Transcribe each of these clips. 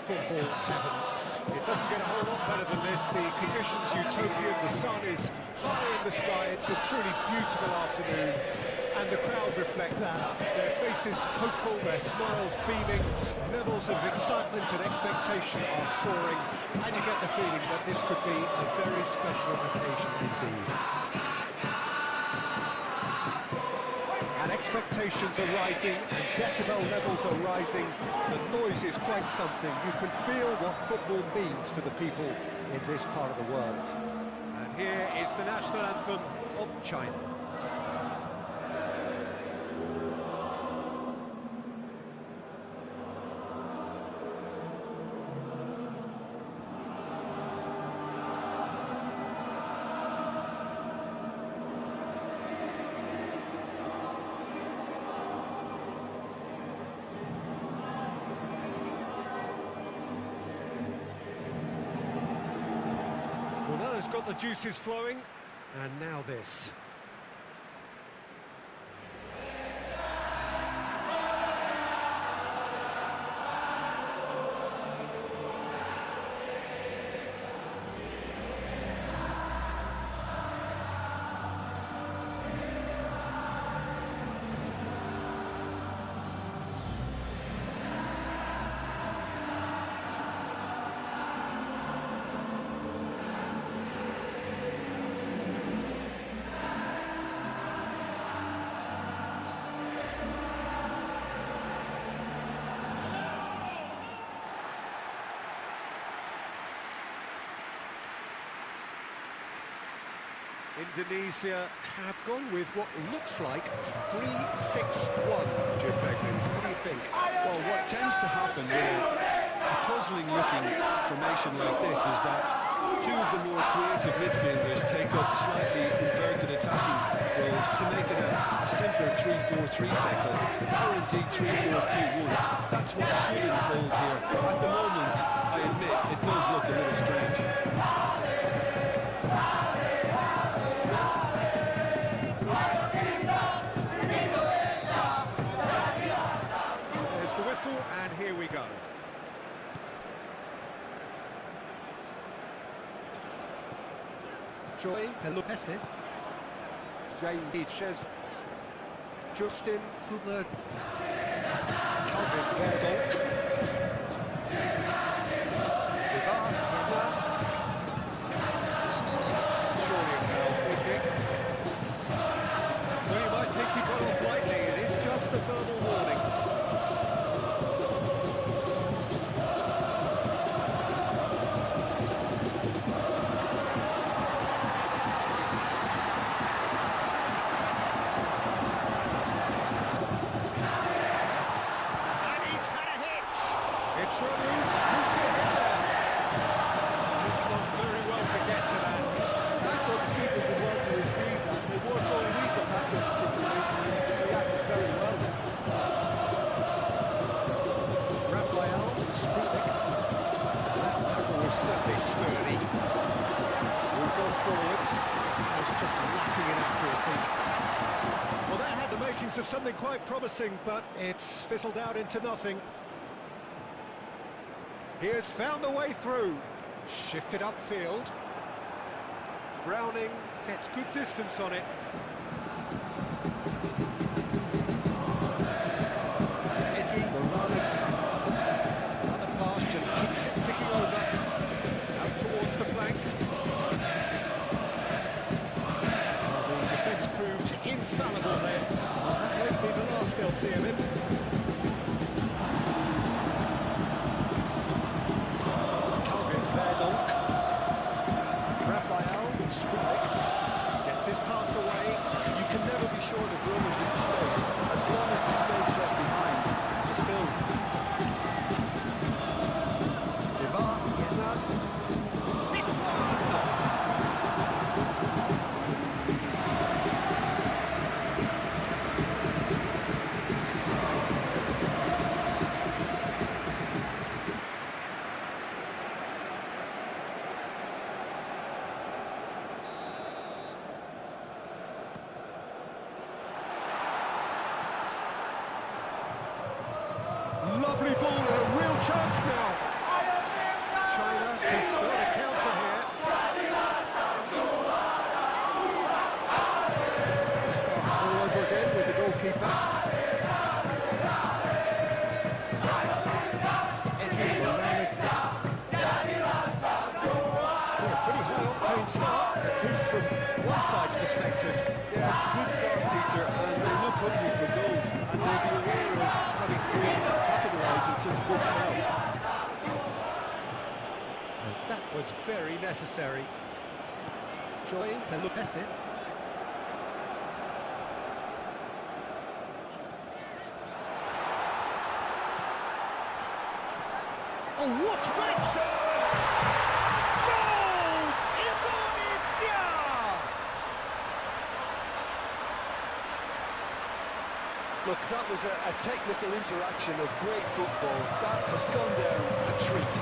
football heaven. It doesn't get a whole lot better than this. The conditions utopian, the sun is high in the sky, it's a truly beautiful afternoon, and the crowd reflect that. Their faces hopeful, their smiles beaming, levels of excitement and expectation are soaring, and you get the feeling that this could be a very special occasion indeed. And expectations are rising, and decibel levels are rising. The noise is quite something. You can feel what football means to the people in this part of the world. And here is the national anthem of China. Well, that has got the juices flowing, and now this. Indonesia have gone with what looks like 3-6-1, Jim Begley. What do you think? Well, what tends to happen with a puzzling-looking formation like this is that two of the more creative midfielders take up slightly inverted attacking roles to make it a simpler 3-4-3 setup, or indeed 3-4-2-1. That's what should unfold here. At the moment, I admit, it does look a little strange. And here we go. Joy Pelopese, Jay Justin Hubert, Calvin Verdonk, Ivan Hubler. Surely a foul, free kick. Well, you might think he got off lightly. It is just a verbal warning. It's Rose, who's going to get there? He's done very well to get to that. I thought the keeper did well to retrieve that. They worked all week on that sort of situation and they reacted very well. Raphael Strulik. That tackle was certainly sturdy. Moved on forwards. It was just lacking in accuracy. Well, that had the makings of something quite promising, but it's fizzled out into nothing. He has found the way through, shifted upfield. Browning gets good distance on it. Iggy, Morales. Another pass just keeps it ticking over. Out towards the flank. The defence proved infallible there. Well, that won't be the last they'll see of him. Raphael Strulik gets his pass away. It's a good start, Peter, and they look hungry for goals, and they'll be aware of having to capitalise in such a good spell. And that was very necessary. Joy can look at it. Oh, what a great chance! Goal! Indonesia! Look, that was a technical interaction of great football. That has gone down a treat.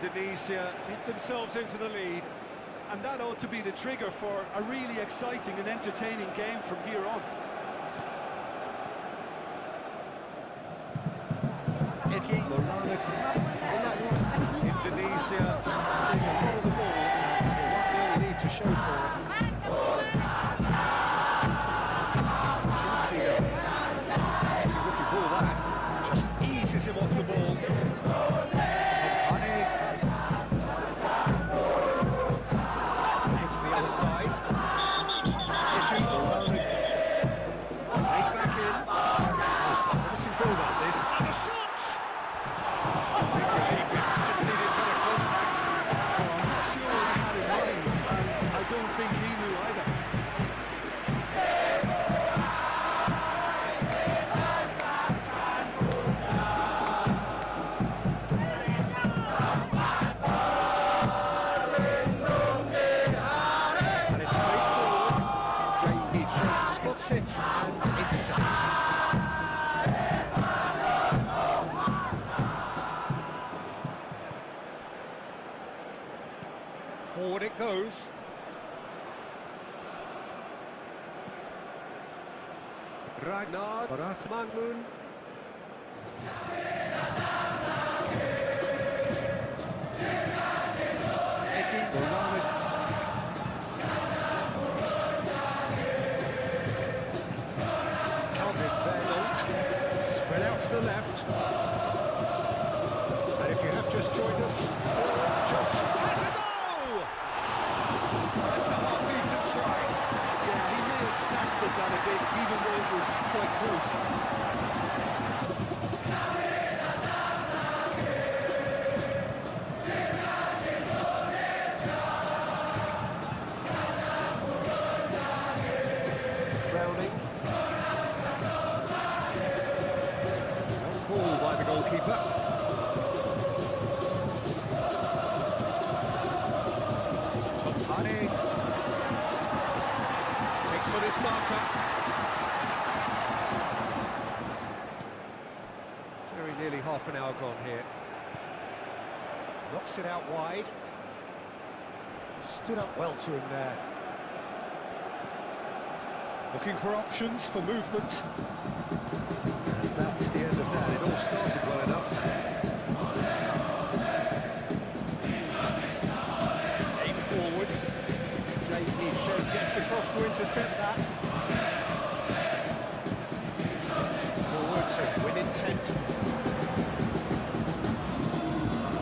Indonesia get themselves into the lead. And that ought to be the trigger for a really exciting and entertaining game from here on. Indonesia seeing a lot of the ball and what they'll need to show for it. Looking ball that just eases him off the ball. Side. Back in. It's a promising build up this. And a shot! Big relief, it just needed better contact. Oh, I'm not sure what he had in mind, and I don't think he knew either. Spots it and intercepts. Forward it goes. Ragnar Baratmanmun. Spread out to the left. And if you have just joined us, still just has a goal! That's a half-decent try. Yeah, he may have snatched at that a bit, even though it was quite close. Goalkeeper. Topane takes on his marker. Very nearly half an hour gone here. Knocks it out wide. Stood up well to him there. Looking for options for movement. And that's the end of that. It all started well enough. Aim forwards. J.E. Shes gets across to intercept that. Forwards and with intent.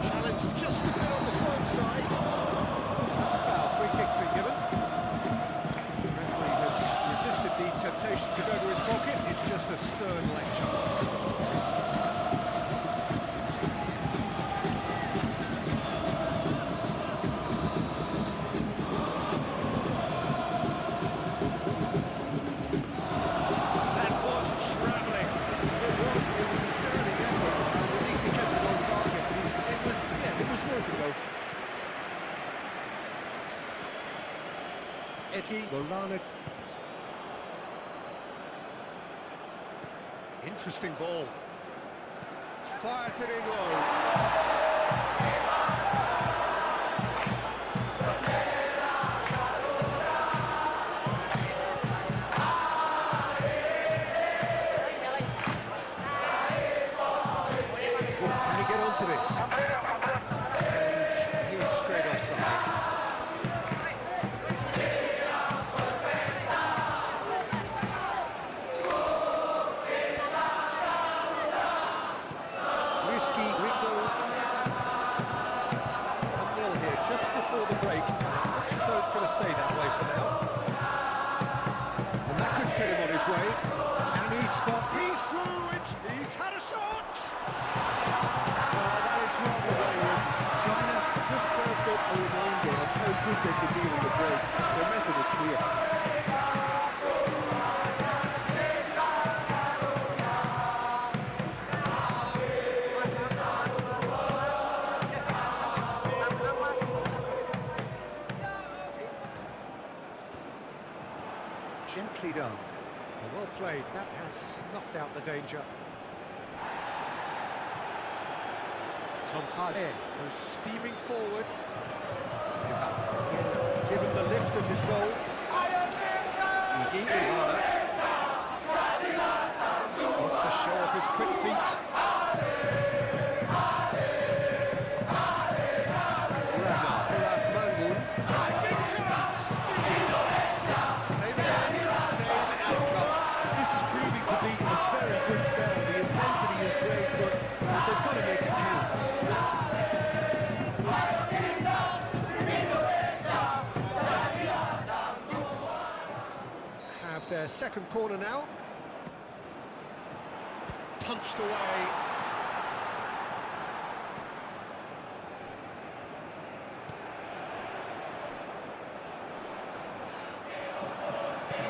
Challenge just a bit on the firm side. That's a foul. Free kick's been given. The referee has resisted the temptation to go to his pocket. It's just a stern lecture. Interesting ball. Fires it in low. set him on his way. Can he stop? He's through it. He's had a shot. That is rather wayward. China just served up a reminder of how good they could be on the break. Their method is clear. Gently done. Well played. That has snuffed out the danger. Tom Hardy goes steaming forward. Given the lift of his goal. Wants to show off his quick feet. That's a big chance. Same outcome. This is proving to be a very good spell. The intensity is great, but they've got to make it count. Have their second corner now. Punched away.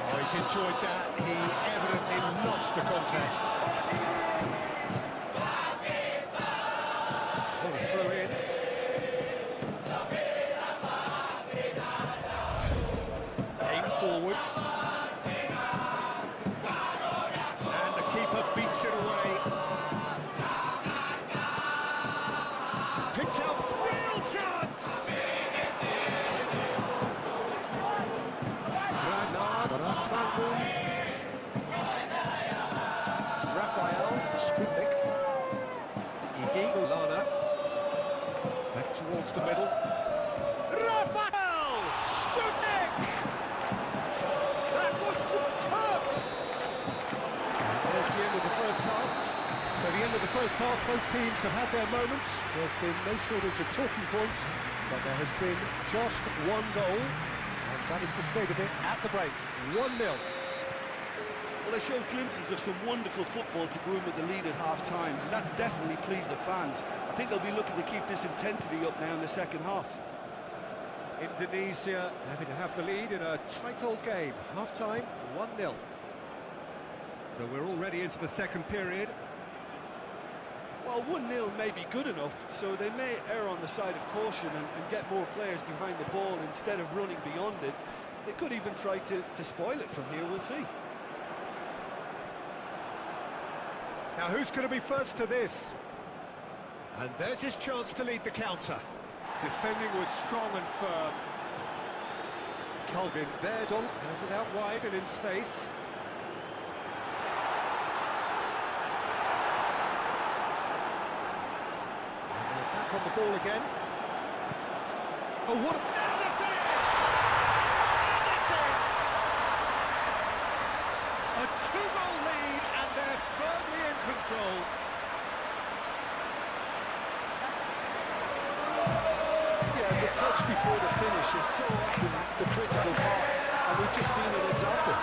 Oh, he's enjoyed that. He evidently loves the contest. What a throw in. Aim forwards. And the keeper beats it away. Picks up, real chance! Rafael Strupnik. Lana. Back towards the middle. Rafael Strupnik! That was superb! There's the end of the first half. So the end of the first half, both teams have had their moments. There's been no shortage of talking points, but there has been just one goal. And that is the state of it at the break. 1-0. Well, they showed glimpses of some wonderful football to go in with the lead at half-time, and that's definitely pleased the fans. I think they'll be looking to keep this intensity up now in the second half. Indonesia having to have the lead in a tight old game. Half-time, 1-0. So we're already into the second period. Well, 1-0 may be good enough, so they may err on the side of caution and get more players behind the ball instead of running beyond it. They could even try to spoil it from here, we'll see. Now, who's going to be first to this? And there's his chance to lead the counter. Defending was strong and firm. Calvin Verdon has it out wide and in space. And they're back on the ball again. Oh, what a finish! A two-goal lead, and they're firmly in control. Yeah, the touch before the finish is so often the critical part, and we've just seen an example.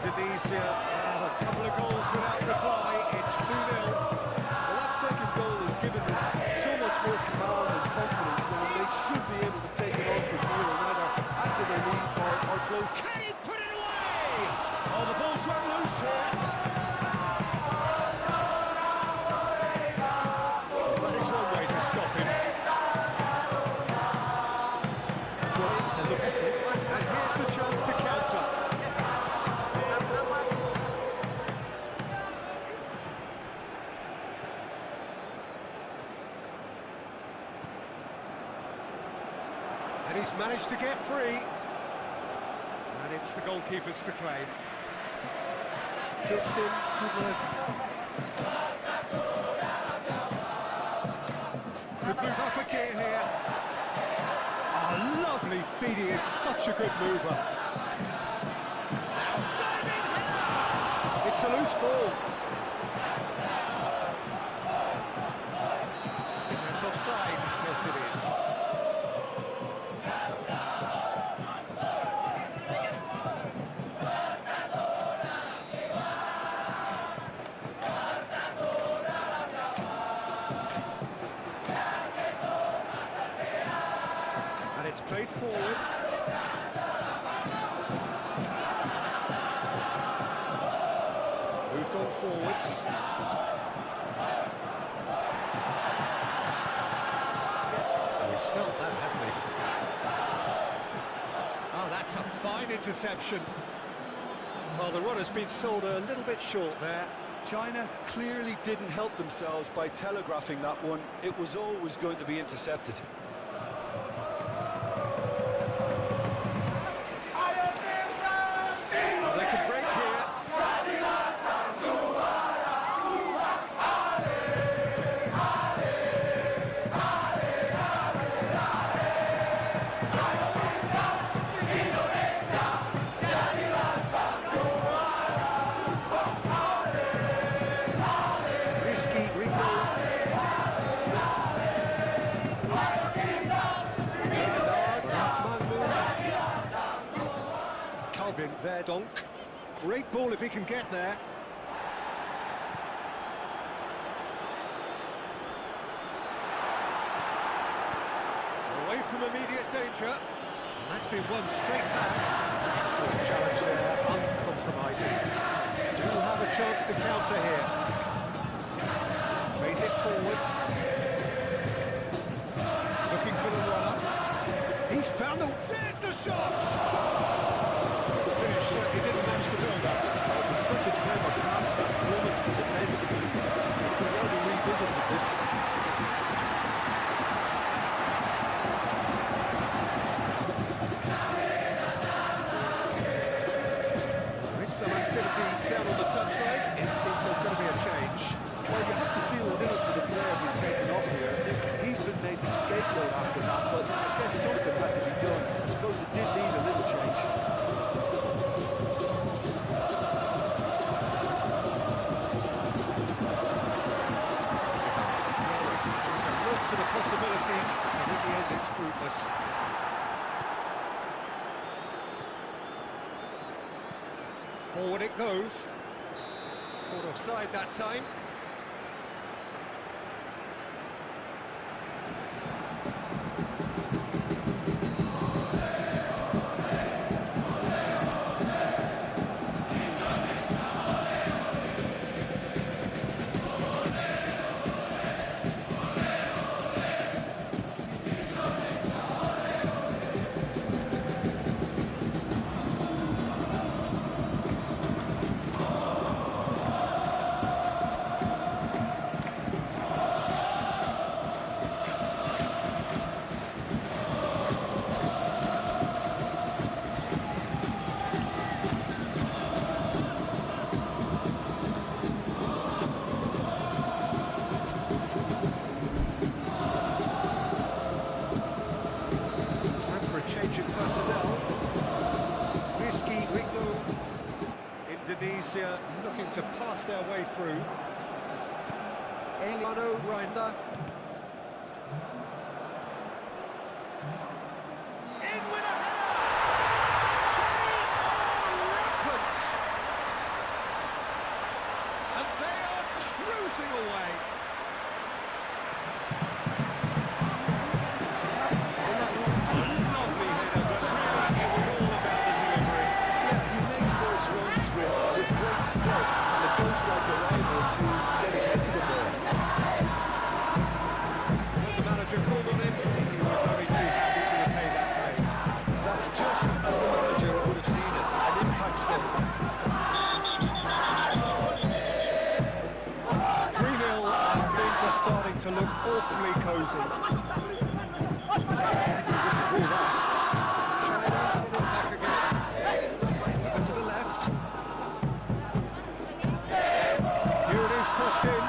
Indonesia have a couple of goals without reply. It's 2-0. Well, that second goal has given them so much more command and confidence now. They should be able to take it on from here and either add to their lead or close. Can he put it away? Oh, the ball's run loose here. Well, that is one way to stop him. Joy and Lupesi, and here's the chance to counter. And he's managed to get free. And it's the goalkeepers to claim. Justin Kubler. move up a gear here. Oh, lovely feed, he is such a good mover. It's a loose ball. That's offside, yes it is. And it's played forward. Moved on forwards. Oh, he's felt that, hasn't he? Oh, that's a fine interception. Well, the runner's been sold a little bit short there. China clearly didn't help themselves by telegraphing that one. It was always going to be intercepted. They could break here. Risky, Ringo. Calvin Verdonk. Great ball if he can get there. Away from immediate danger. And that's been won straight back. Excellent challenge there, uncompromising. Do have a chance to counter here. Plays it forward. Looking for the runner. He's found the... There's the shot! Finish certainly didn't match the build-up. It was such a clever pass that limits the defence. We've already revisited this. There is some activity down on the touchline. It seems there's going to be a change. Well, you have to feel a little for the player being taken off here. I think he's been made the scapegoat after that, but I guess something had to be done. I suppose it did need a little change. There's a look to the possibilities, and in the end it's fruitless. Forward it goes. Caught offside that time. Change in personnel. Risky, Ringo. Indonesia looking to pass their way through. Eliano Reinder. In with a header! They are rampant! And they are cruising away. Like a rival to get his head to the ball. The manager called on him, he was only too happy to repay that fate. That's just as the manager would have seen it, an impact sub. 3-0 and things are starting to look awfully cosy. China in the back again. Over to the left. Here it is, crossed in.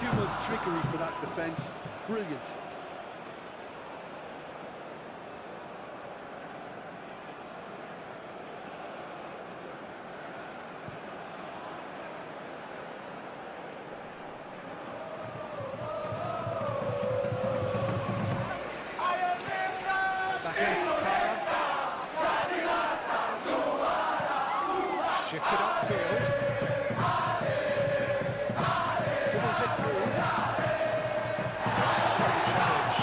too much trickery for that defence. Brilliant. Shifted upfield. Dribbles it through. Strong challenge.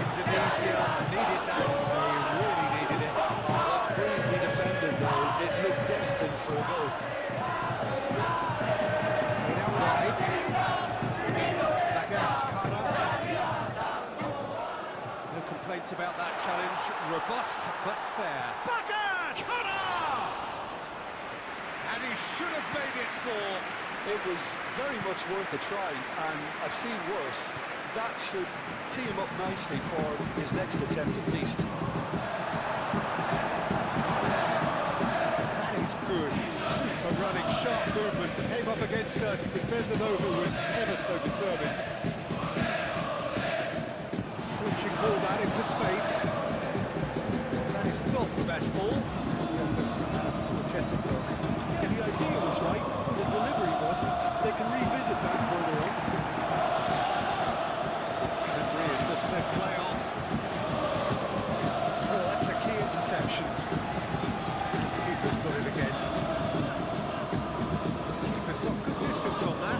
Indonesia needed that. They really needed it. Oh, that's brilliantly defended, though. It looked destined for a goal. Out wide. No complaints about that challenge. Robust but fair. And he should have made it 4. It was very much worth a try, and I've seen worse. That should tee him up nicely for his next attempt at least. That is good. Super running, sharp movement. Came up against a defender though who was ever so determined. Switching ball that into space. That is not the best ball. Yeah, the idea was right, the delivery wasn't. They can revisit that further on. Referee has just said play on. Oh, that's a key interception. Keeper's got it again. Keeper's got good distance on that.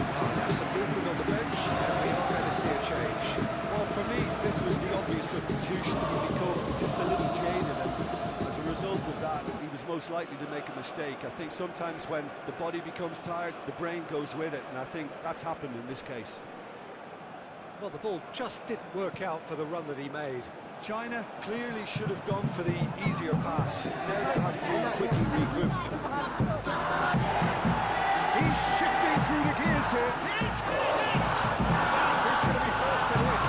Oh, that's some movement on the bench, and we are going to see a change. Well, for me, this was the obvious substitution. He became just a little jaded, and as a result of that, he was most likely to make a mistake. I think sometimes when the body becomes tired, the brain goes with it, and I think that's happened in this case. Well, the ball just didn't work out for the run that he made. China clearly should have gone for the easier pass. Now they'll have to quickly regroup. He's shifting through the gears here. He's hit it! Who's going to be first to this?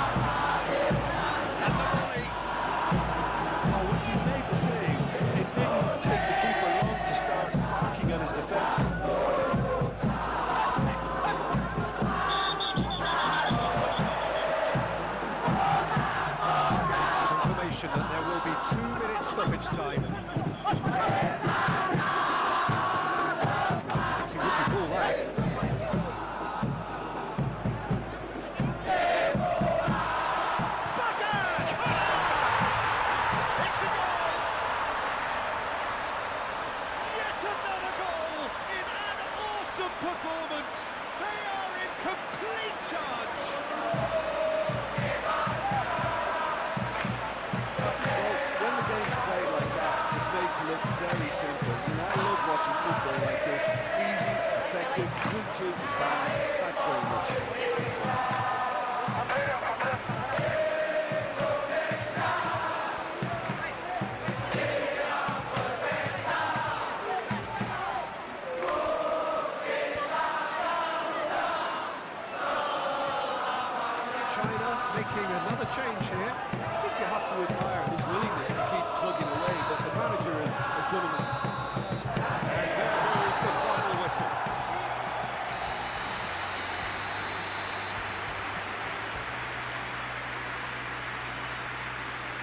And the volley. Oh, once he made the save, it didn't take the keeper long to start barking at his defence. Confirmation that there will be 2 minutes stoppage time. It's a rookie ball, that. Performance. They are in complete charge. Well, when the game's played like that, it's made to look very simple. You know, I love watching football like this. Easy, effective, good to bad. Thanks very much. China making another change here. I think you have to admire his willingness to keep plugging away, but the manager has done him